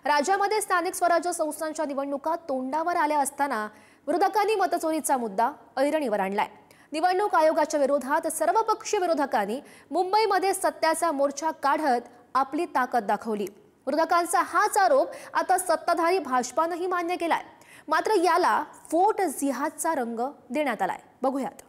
राज्यामध्ये स्थानिक स्वराज्य संस्थांच्या निवडणुका तोंडावर आल्या असताना विरोधकांनी मतचोरीचा मुद्दा ऐरणीवर आणलाय। निवडणूक आयोगाच्या विरोधात सर्वपक्षीय विरोधकांनी मुंबईमध्ये सत्याचा मोर्चा काढत आपली ताकद दाखवली। विरोधकांचा हाच आरोप आता सत्ताधारी भाजपानेही मान्य केलाय। मात्र याला फोर्ट जिहादचा रंग देण्यात आलाय। बघूयात।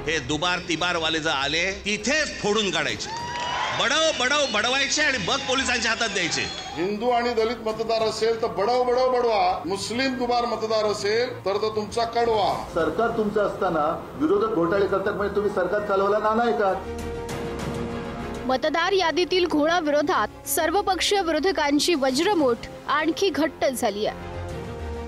हे दुबार तिबार वाले जर आले तिथेच फोडून काढायचे, बडवायचे आणि मग पोलिसांच्या हातात द्यायचे। हिंदू आणि दलित मतदार असेल तर बडवा, मुस्लिम दुबार मतदार असेल तर तुमचा कडवा। सरकार तुमचं असताना विरोधक घोटाळे करतात म्हणजे तुम्ही सरकार चालवायला नाही का? मतदार यादीतील घोळा विरोधात सर्वपक्षीय विरोधकांची वज्रमूठ आणखी घट्ट झाली आहे।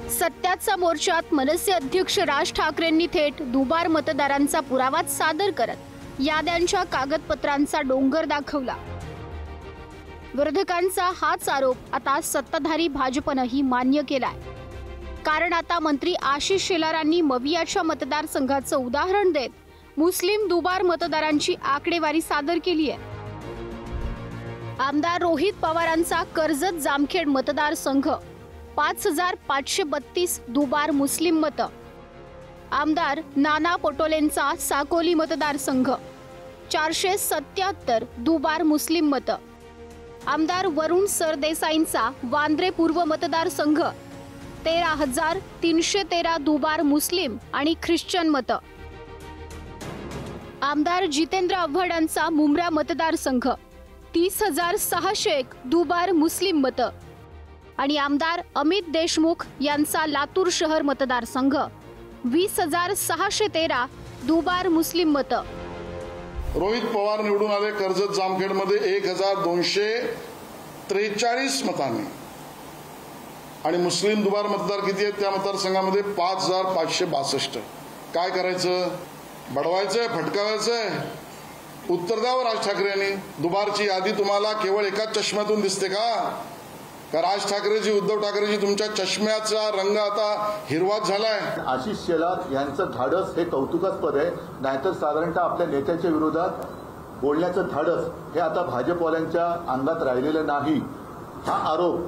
सत्याचा मोर्चात मनसे अध्यक्ष राज ठाकरेंनी थेट दुबार मतदारांचा पुरावा सादर करत याद्यांच्या कागदपत्रांचा डोंगर दाखवला। विरोधकांचा हाच आरोप आता सत्ताधारी भाजपनेही मान्य केलाय। कारण आता मंत्री आशिष शेलारांनी मवियाच्या मतदारसंघाचं उदाहरण देत मुस्लिम दुबार मतदारांची आकडेवारी सादर केली आहे। आमदार रोहित पवारांचा कर्जत जामखेड मतदारसंघ 5532 दुबार मुस्लिम मत, आमदार नाना पटोलेंचा साकोली मतदारसंघ 477 दुबार मुस्लिम मत, आमदार वरुण सरदेसाईंचा वांद्रे पूर्व मतदारसंघ 13313 दुबार मुस्लिम आणि ख्रिश्चन मत, आमदार जितेंद्र आव्हाडांचा मुंब्रा मतदारसंघ 30601 दुबार मुस्लिम मत आणि आमदार अमित देशमुख यांचा लातूर शहर मतदारसंघ 20613 दुबार मुस्लिम मत। रोहित पवार निवडून आले कर्जत जामखेड मध्ये 1243 मतांनी आणि मुस्लिम दुबार मतदार किती आहेत त्या मतदारसंघामध्ये 5562। काय करायचं? बडवायचंय, फटकावायचंय? उत्तर द्यावं राज ठाकरे यांनी। दुबारची यादी तुम्हाला केवळ एकाच चष्म्यातून दिसते का राज ठाकरेजी, उद्धव ठाकरेजी तुमच्या चष्म्याचा रंग आता हिरवाच झालाय? आशिष शेलार यांचं धाडस हे कौतुकास्पद आहे, नाहीतर साधारणतः आपल्या नेत्याच्या विरोधात बोलण्याचं धाडस हे आता भाजपवाल्यांच्या अंगात राहिलेलं नाही। हा आरोप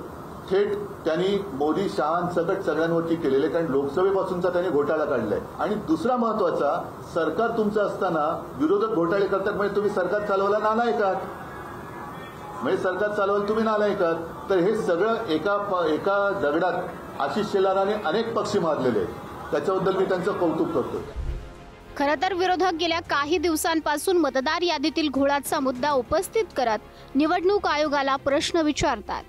थेट त्यांनी मोदी शहांसकट सगळ्यांवरती केलेले, कारण लोकसभेपासूनचा त्यांनी घोटाळा काढलाय। आणि दुसरा महत्वाचा, सरकार तुमचं असताना विरोधक घोटाळे करतात म्हणजे तुम्ही सरकार चालवायला नाही का? म्हणजे सरकार चालवायला तुम्ही नालाय का? तर हे सगळं एका दगडात आशिष शेलाराने अनेक पक्षी मारलेले आहेत, त्याच्याबद्दल मी त्यांचं कौतुक करतो। खरं तर विरोधक गेल्या काही दिवसांपासून मतदार यादीतील घोळाचा मुद्दा उपस्थित करत निवडणूक आयोगाला प्रश्न विचारतात।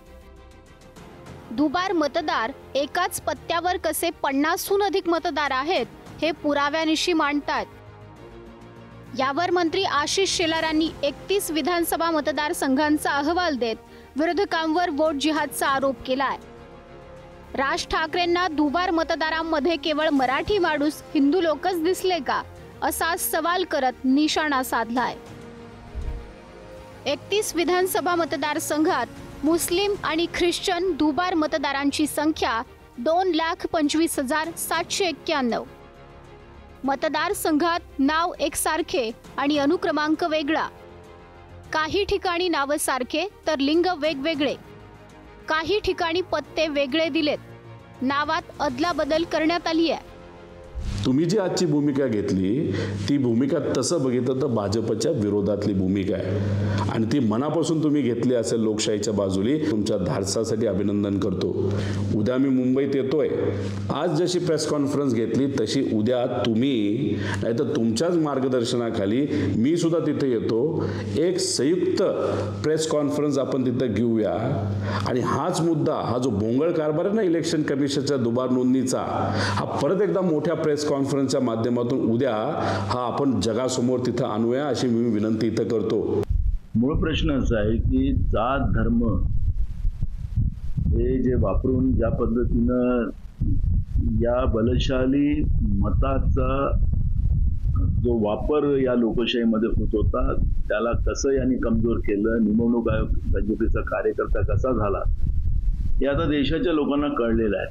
दुबार मतदार एकाच पत्त्यावर कसे 50हून अधिक मतदार आहेत हे पुराव्यानिशी मांडतात। यावर मंत्री आशिष शेलारांनी 31 विधानसभा मतदारसंघांचा अहवाल देत विरोधकांवर वोट जिहादचा आरोप केलाय। राज ठाकरेंना दुबार मतदारांमध्ये केवळ मराठी माणूस हिंदू लोकच दिसले का असा सवाल करत निशाणा साधलाय। 31 विधानसभा मतदारसंघात मुस्लिम आणि ख्रिश्चन दुबार मतदारांची संख्या 2,25,791। मतदारसंघात नाव एकसारखे आणि अनुक्रमांक वेगळा, काही ठिकाणी नाव सारखे तर लिंग वेगवेगळे, काही ठिकाणी पत्ते वेगळे दिलेत, नावात अदलाबदल करण्यात आली आहे। तुम्ही जी आजची भूमिका घेतली ती भूमिका तसं बघितलं तर भाजपच्या विरोधातली भूमिका आहे आणि ती मनापासून तुम्ही घेतली असेल लोकशाहीच्या बाजूली, तुमच्या धाडसासाठी अभिनंदन करतो। उद्या मी मुंबईत येतोय, आज जशी प्रेस कॉन्फरन्स घेतली तशी उद्या तुम्ही नाहीतर तुमच्याच मार्गदर्शनाखाली मी सुद्धा तिथे येतो, एक संयुक्त प्रेस कॉन्फरन्स आपण तिथे घेऊया आणि हाच मुद्दा, हा जो भोंगळ कारभार आहे ना इलेक्शन कमिशनच्या दुबार नोंदणीचा, हा परत एकदा मोठ्या प्रेस कॉन्फरन्सच्या माध्यमातून उद्या हा आपण जगासमोर तिथं आणूया अशी मी विनंती इथं करतो। मूळ प्रश्न असा आहे की जात धर्म हे जे वापरून ज्या पद्धतीनं या बलशाली मताचा जो वापर या लोकशाहीमध्ये होत होता त्याला कसं यांनी कमजोर केलं, निवडणूक आयोग भाजपचा कार्यकर्ता कसा झाला हे आता देशाच्या लोकांना कळलेलं आहे।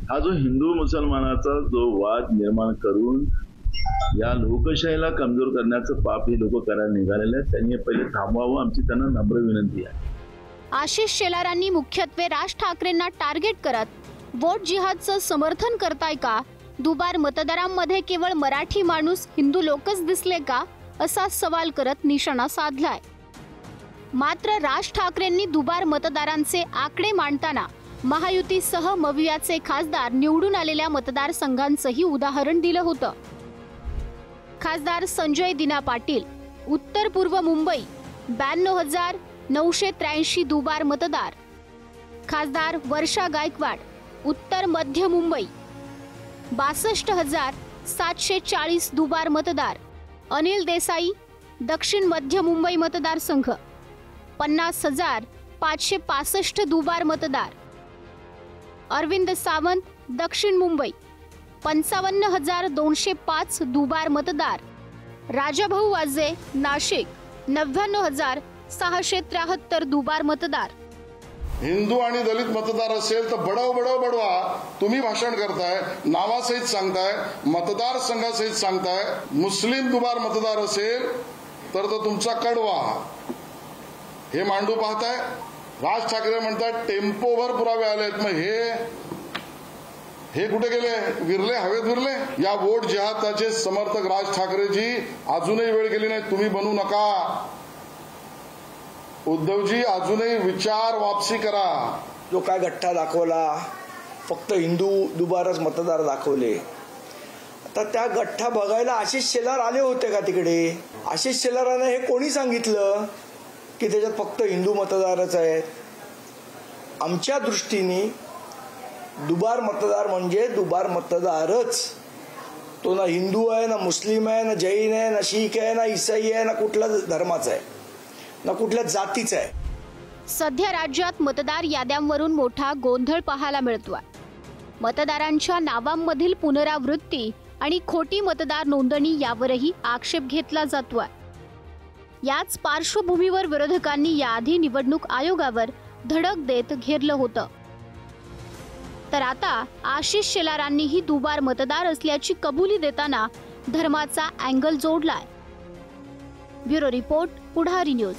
हा जो हिंदू मुसलमानाचा जो वाद निर्माण करून या लोकशाहीला कमजोर करण्याचं पाप हे लोक करायला निघालेले आहेत. त्यांनी पहिले थांबवावं, आमची त्यांना नम्र विनंती आहे. आशिष शेलारांनी मुख्यत्वे राज ठाकरेंना टार्गेट करत वोट जिहादचं समर्थन करताय का, दुबार मतदारांमध्ये केवळ मराठी माणूस हिंदू लोकच दिसले का, असा सवाल करत निशाणा साधलाय. मात्र राज ठाकरेंनी दुबार मतदारांचे आकडे मांडताना महायुतीसह मवियाचे खासदार निवडून आलेल्या मतदारसंघांचंही उदाहरण दिलं होतं. खासदार संजय दिना पाटील, उत्तर पूर्व मुंबई 92,983 दुबार मतदार. खासदार वर्षा गायकवाड, उत्तर मध्य मुंबई 62,740 दुबार मतदार. अनिल देसाई, दक्षिण मध्य मुंबई मतदारसंघ 50,565 दुबार मतदार. अरविंद सावंत, दक्षिण मुंबई 55,205 दुबार मतदार. राजाभाऊ वाजे, नाशिक 99,673 दुबार मतदार. हिंदू आणि दलित मतदार असेल तर बडव बडव बडवा. तुम्ही भाषण करताय, नावासहित सांगताय, मतदारसंघासहित सांगताय. मुस्लिम दुबार मतदार असेल तर तो तुमचा कडवा. हे मांडू पाहताय. राज ठाकरे म्हणतात टेम्पोभर पुरावे आलेत. मग हे कुठे गेले? विरले, हवेत विरले. या वोट जिहादाचे समर्थक राज ठाकरेजी, अजूनही वेळ गेली नाही, तुम्ही बनू नका. उद्धवजी, अजूनही विचार वापसी करा. जो काय गठ्ठा दाखवला, फक्त हिंदू दुबारच मतदार दाखवले. आता त्या गठ्ठा बघायला आशिष शेलार आले होते का तिकडे? आशिष शेलारांना हे कोणी सांगितलं की त्याच्यात फक्त हिंदू मतदारच आहेत? आमच्या दृष्टीने दुबार मतदार म्हणजे दुबार मतदारच. तो ना हिंदू आहे, ना मुस्लिम आहे, ना जैन आहे, ना शीख आहे, ना ईसाई आहे, ना कुठल्या धर्माचा आहे, ना कुठल्या जातीचा आहे. सध्या राज्यात मतदार याद्यांवरून मोठा गोंधळ पाहायला मिळतोय. मतदारांच्या नावांमधील पुनरावृत्ती आणि खोटी मतदार नोंदणी यावरही आक्षेप घेतला जातोय. याच पार्श्वभूमीवर विरोधकांनी याआधी निवडणूक आयोगावर धडक देत घेरलं होतं. तर आता आशिष शेलारांनीही दुबार मतदार असल्याची कबुली देताना धर्माचा अँगल जोडलाय. ब्युरो रिपोर्ट, पुढारी न्यूज.